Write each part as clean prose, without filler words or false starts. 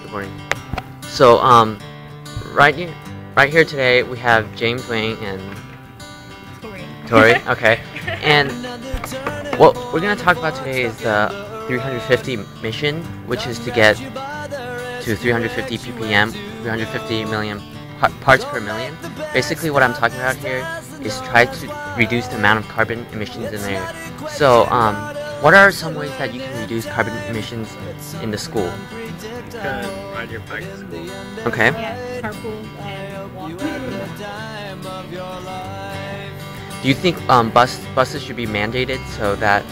recording. So, right here today we have James Wang and Tori. Okay. And what we're gonna talk about today is the 350 mission, which is to get to 350 ppm, 350 million parts per million. Basically, what I'm talking about here is try to reduce the amount of carbon emissions in the air. So, what are some ways that you can reduce carbon emissions in the school? Ride your bike to school. Okay. Yeah, carpool and walk. Do you think buses should be mandated so that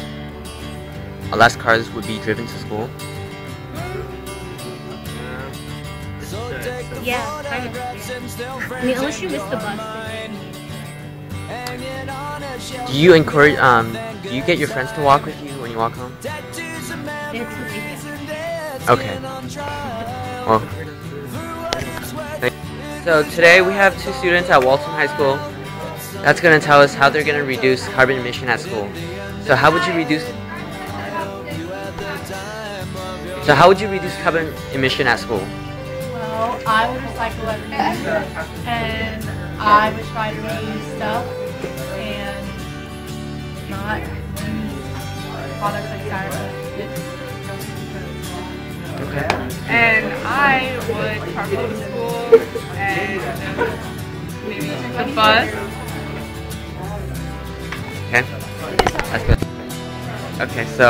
less cars would be driven to school? Yeah, kind of. Yeah. I mean, unless you miss the bus. Do you encourage? Do you get your friends to walk with you when you walk home? Okay. Well. So today we have two students at Walton High School. That's going to tell us how they're going to reduce carbon emission at school. So how would you reduce? So how would you reduce carbon emission at school? Well, I would recycle everything, and I would try to reuse stuff, and not use products like styrofoam. Okay. And I would carpool to school and maybe take the bus. Okay. That's good. Okay, so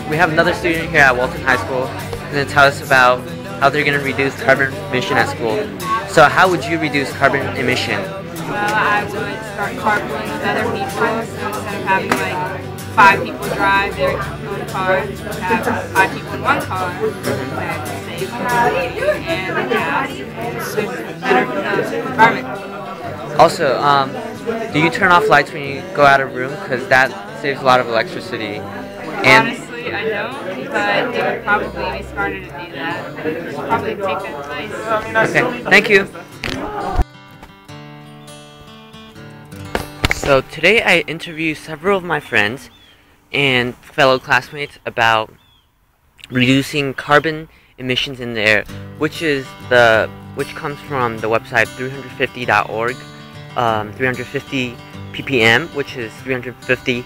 we have another student here at Walton High School who's going to tell us about how they're going to reduce carbon emission at school. So how would you reduce carbon emission? Well, I would start carpooling with other people, so instead of having like 5 people drive their own car, have 5 people in one car, that saves money and better for the environment. Also, do you turn off lights when you go out of room? Because that saves a lot of electricity. And honestly, I don't, but they would probably be smarter to do that. I should probably take that advice. okay, thank you. So today I interviewed several of my friends and fellow classmates about reducing carbon emissions in the air, which comes from the website 350.org, 350 ppm, which is 350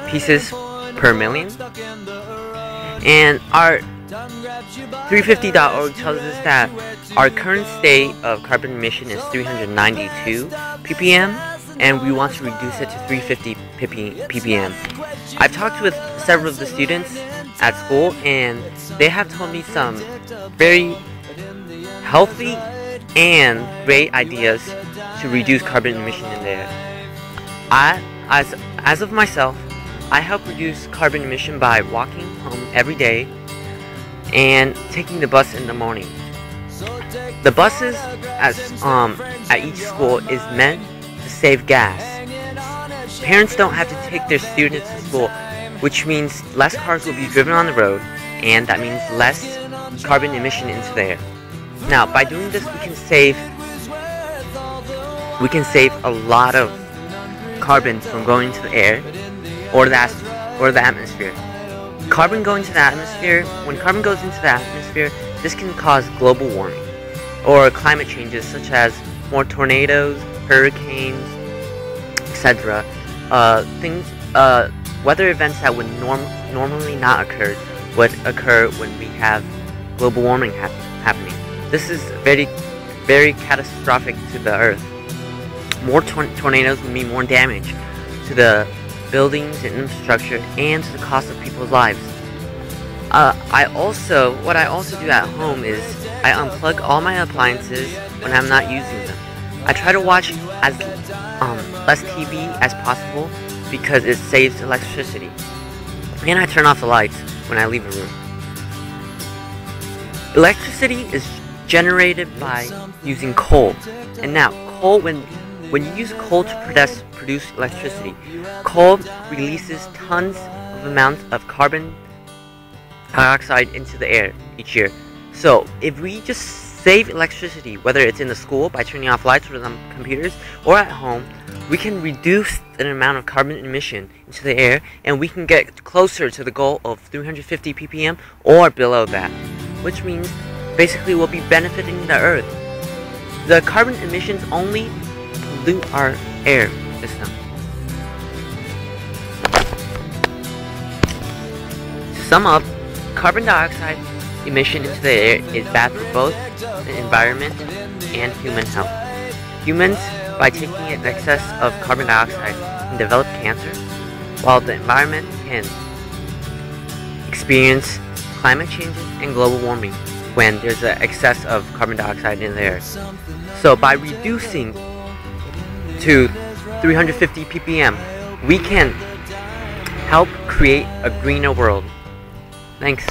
pieces per million. And our 350.org tells us that our current state of carbon emission is 392 ppm, and we want to reduce it to 350 ppm. I've talked with several of the students at school, and they have told me some very healthy and great ideas to reduce carbon emission in the air. As of myself, I help reduce carbon emission by walking home every day and taking the bus in the morning. The buses at each school is meant to save gas. Parents don't have to take their students to school, which means less cars will be driven on the road, and that means less carbon emission into the air. Now, by doing this, we can save a lot of carbon from going into the air or the atmosphere. When carbon goes into the atmosphere, this can cause global warming or climate changes such as more tornadoes, hurricanes, etc. Weather events that would normally not occur would occur when we have global warming happening. This is very, very catastrophic to the Earth. More tornadoes will mean more damage to the buildings and infrastructure and to the cost of people's lives. What I also do at home is I unplug all my appliances when I'm not using them. I try to watch as less TV as possible because it saves electricity. And I turn off the lights when I leave a room. Electricity is generated by using coal. And now, when you use coal to produce electricity, coal releases tons of amounts of carbon dioxide into the air each year. So if we just save electricity, whether it's in the school by turning off lights or on computers, or at home. We can reduce the amount of carbon emission into the air, and we can get closer to the goal of 350 ppm or below that, which means basically we'll be benefiting the Earth. The carbon emissions only pollute our air system. To sum up, carbon dioxide emission into the air is bad for both the environment and human health. Humans, by taking in excess of carbon dioxide, can develop cancer, while the environment can experience climate changes and global warming when there's an excess of carbon dioxide in the air. So by reducing to 350 ppm, we can help create a greener world. Thanks.